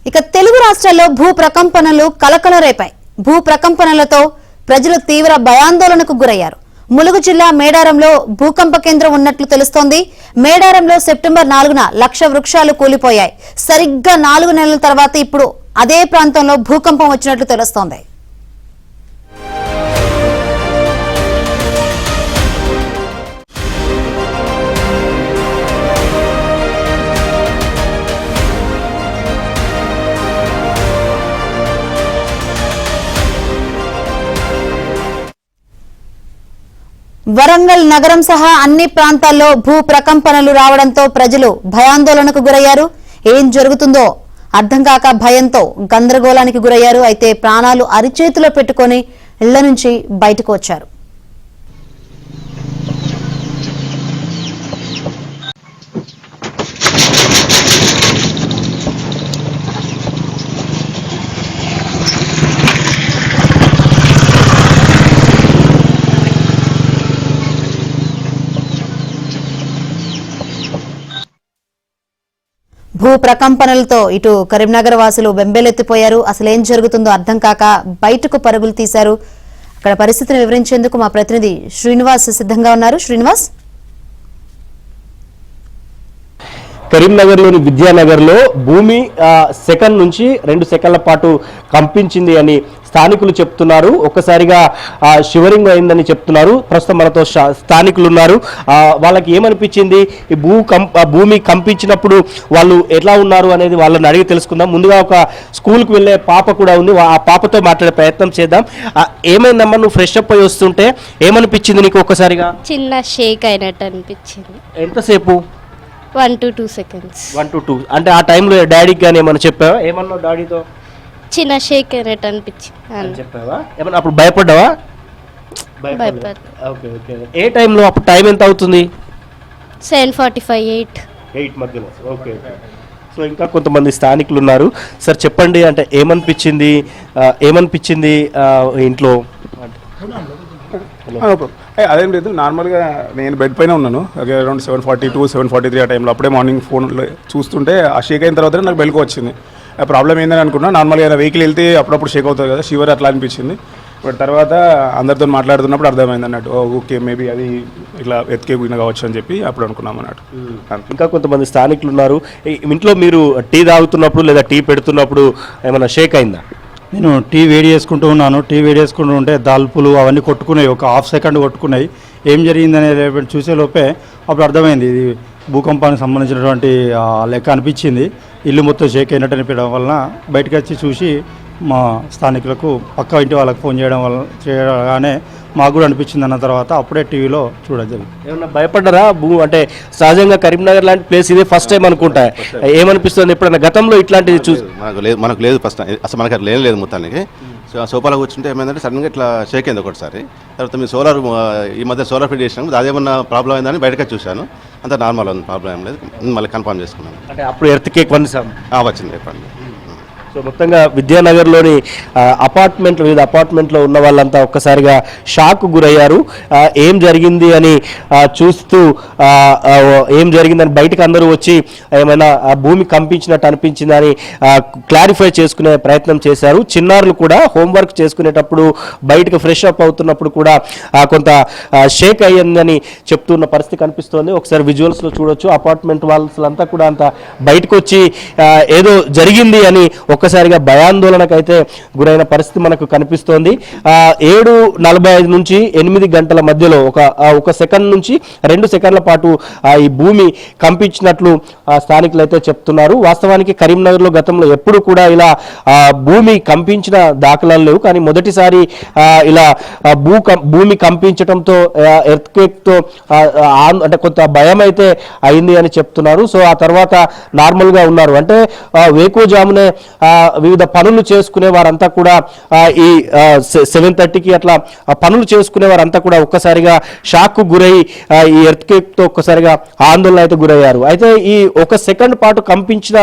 ఇక తెలుగు రాష్ట్రాల్లో భూ ప్రకంపనలు కలకలం రేపాయి. భూ ప్రకంపనలతో ప్రజలు తీవ్ర భయాందోళనకు గురయ్యారు. ములుగు జిల్లా మేడారంలో భూకంప కేంద్రం ఉన్నట్లు తెలుస్తోంది. మేడారంలో సెప్టెంబర్ 4న 1,00,000 వృక్షాలు కూలిపోయాయి. సరిగ్గా 4 నెలల తర్వాత ఇప్పుడు అదే ప్రాంతంలో భూకంపం వచ్చినట్లు తెలుస్తోంది. వరంగల్ నగరం సహా అన్ని ప్రాంతాల్లో భూ ప్రకంపనలు రావడంతో ప్రజలు భయాందోళనకు గురయ్యారు. ఏం జరుగుతుందో అర్థం కాక భయంతో గందరగోళానికి గురయ్యారు. అయితే ప్రాణాలు అరిచేతిలో పెట్టుకుని ఇళ్ల నుంచి బయటకు వచ్చారు. భూ ప్రకంపనలతో ఇటు కరీంనగర్ వాసులు బెంబేలెత్తిపోయారు. అసలు ఏం జరుగుతుందో అర్థం కాక బయటకు పరుగులు తీశారు. అక్కడ పరిస్థితిని వివరించేందుకు మా ప్రతినిధి శ్రీనివాస్ సిద్ధంగా ఉన్నారు. శ్రీనివాస్, కరీంనగర్లోని విద్యానగర్లో భూమి సెకండ్ నుంచి 2 సెకండ్ల పాటు కంపించింది అని స్థానికులు చెప్తున్నారు. ఒక్కసారిగా షివరింగ్ అయిందని చెప్తున్నారు. ప్రస్తుతం మనతో స్థానికులు ఉన్నారు. వాళ్ళకి ఏమనిపించింది, ఈ భూమి కంపించినప్పుడు వాళ్ళు ఎట్లా ఉన్నారు అనేది వాళ్ళని అడిగి తెలుసుకుందాం. ముందుగా ఒక స్కూల్కి వెళ్ళే పాప కూడా ఉంది. ఆ పాపతో మాట్లాడే ప్రయత్నం చేద్దాం. ఏమైందమ్మా, నువ్వు ఫ్రెష్ అప్ అయి వస్తుంటే ఏమనిపించింది నీకు? ఒక్కసారిగా చిన్న షేక్ అయినట్టు అనిపించింది. ఎంతసేపు? 1 to 2 seconds. 1 to 2 అంటే ఆ టైంలో డాడీకి కానీ ఏమన్నా చెప్పావా? ఏమన్నావు డాడీతో? చిన్న షేక్ అయినట్టు అనిపించింది. చెప్పావా? ఏమన్నా అప్పుడు భయపడ్డావా? భయపడ్డా. Okay okay. ఏ టైంలో? అప్పుడు టైం ఎంత అవుతుంది? 7:45, 8 మధ్యలో. Okay okay. సో ఇంకా కొంతమంది స్థానికులు ఉన్నారు. సార్ చెప్పండి, అంటే ఏమనిపించింది ఇంట్లో? అదేం లేదు, నార్మల్గా నేను బెడ్ పైన ఉన్నాను. అరౌండ్ 7:42, 7:43 ఆ టైంలో. అప్పుడే మార్నింగ్ ఫోన్లో చూస్తుంటే ఆ షేక్ అయిన తర్వాత నాకు బెల్కు వచ్చింది. ఆ ప్రాబ్లం ఏందని అనుకున్నా. నార్మల్గా వెహికల్ వెళ్తే అప్పుడప్పుడు షేక్ అవుతుంది కదా, షివర్ అట్లా అనిపించింది. బట్ తర్వాత అందరితో మాట్లాడుతున్నప్పుడు అర్థమైంది అన్నట్టు, ఓకే మేబీ అది ఇట్లా ఎత్తుకెళ్ళిన కావచ్చు అని చెప్పి అప్పుడు అనుకున్నాం అన్నట్టు. ఇంకా కొంతమంది స్థానికులు ఉన్నారు. ఇంట్లో మీరు టీ తాగుతున్నప్పుడు లేదా టీ పెడుతున్నప్పుడు ఏమైనా షేక్ అయిందా? నేను టీ వేడి చేసుకుంటూ ఉన్నాను. టీ వేడి చేసుకుంటూ ఉంటే దాల్పులు అవన్నీ కొట్టుకున్నాయి. ఒక ½ సెకండ్ కొట్టుకున్నాయి. ఏం జరిగిందనే చూసే లోపే అప్పుడు అర్థమైంది ఇది భూకంపానికి సంబంధించినటువంటి లెక్క అనిపించింది. ఇల్లు మొత్తం షేక్ అయినట్టు అనిపించడం వలన బయటకు వచ్చి చూసి మా స్థానికులకు పక్క ఇంటి వాళ్ళకి ఫోన్ చేయగానే మాకు కూడా అనిపించింది. అన్న తర్వాత అప్పుడే టీవీలో చూడడం జరిగింది. ఏమన్నా భయపడ్డారా? అంటే సహజంగా కరీంనగర్ లాంటి ప్లేస్ ఇదే ఫస్ట్ టైం అనుకుంటా. ఏమనిపిస్తుంది? ఎప్పుడైనా గతంలో ఇట్లాంటిది చూసి? మనకు లేదు ఫస్ట్ టైం, అసలు మనకు అట్లా లేదు మొత్తానికి. సోఫాలో కూర్చుంటే ఏమైందంటే సడన్గా ఇట్లా షేక్ అయింది ఒకటిసారి. తర్వాత మీ ఈ మధ్య సోలార్ ఫిట్ చేసినాము, అదేమన్నా ప్రాబ్లం అయిందని బయటకు చూశాను. అంతా నార్మల్ ఉంది, ప్రాబ్లం ఏం లేదు. మళ్ళీ కన్ఫర్మ్ చేసుకున్నాను. అంటే అప్పుడు ఎర్త్కేక్ వచ్చింది చెప్పండి. సో మొత్తంగా విద్యానగర్లోని వివిధ అపార్ట్మెంట్లో ఉన్న వాళ్ళంతా ఒక్కసారిగా షాక్ గురయ్యారు. ఏం జరిగింది అని చూస్తూ ఏం జరిగిందని బయటకు అందరూ వచ్చి ఏమైనా భూమి కంపించినట్టు అనిపించిందని క్లారిఫై చేసుకునే ప్రయత్నం చేశారు. చిన్నారులు కూడా హోంవర్క్ చేసుకునేటప్పుడు బయటకు ఫ్రెష్ అప్ అవుతున్నప్పుడు కూడా కొంత షేక్ అయ్యిందని చెప్తున్న పరిస్థితి కనిపిస్తోంది. ఒకసారి విజువల్స్లో చూడొచ్చు. అపార్ట్మెంట్ వాళ్ళంతా కూడా అంత బయటకు వచ్చి ఏదో జరిగింది అని ఒక్కసారిగా భయాందోళనకైతే గురైన పరిస్థితి మనకు కనిపిస్తోంది. 7:45 నుంచి 8 గంటల మధ్యలో ఒక సెకండ్ నుంచి 2 సెకండ్ల పాటు ఈ భూమి కంపించినట్లు స్థానికులు అయితే చెప్తున్నారు. వాస్తవానికి కరీంనగర్లో గతంలో ఎప్పుడు కూడా ఇలా భూమి కంపించిన దాఖలాలు లేవు. కానీ మొదటిసారి ఇలా భూమి కంపించడంతో ఎర్త్క్వేక్తో అంటే కొంత భయం అయితే అయింది అని చెప్తున్నారు. సో ఆ తర్వాత నార్మల్గా ఉన్నారు. అంటే వేకువజామునే వివిధ పనులు చేసుకునే వారంతా కూడా ఈ 7:30కి అట్లా పనులు చేసుకునే వారంతా కూడా ఒక్కసారిగా షాక్ గురై ఈ ఎర్త్క్వేక్తో ఒక్కసారిగా ఆందోళన అయితే గురయ్యారు. అయితే ఈ 1 సెకండ్ పాటు కంపించిన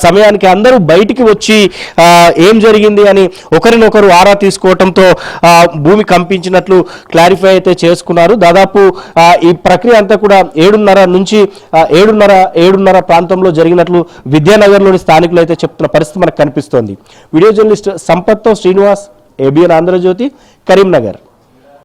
సమయానికి అందరూ బయటికి వచ్చి ఏం జరిగింది అని ఒకరినొకరు ఆరా తీసుకోవడంతో భూమి కంపించినట్లు క్లారిఫై అయితే చేసుకున్నారు. దాదాపు ఈ ప్రక్రియ అంతా కూడా 7:30 నుంచి 7:30 ప్రాంతంలో జరిగినట్లు విద్యానగర్లోని స్థానికులు అయితే చెప్తున్న పరిస్థితి మనకు కనిపిస్తోంది. వీడియో జర్నలిస్ట్ సంపత్తో శ్రీనివాస్, ఏబిఎన్ ఆంధ్రజ్యోతి, కరీంనగర్.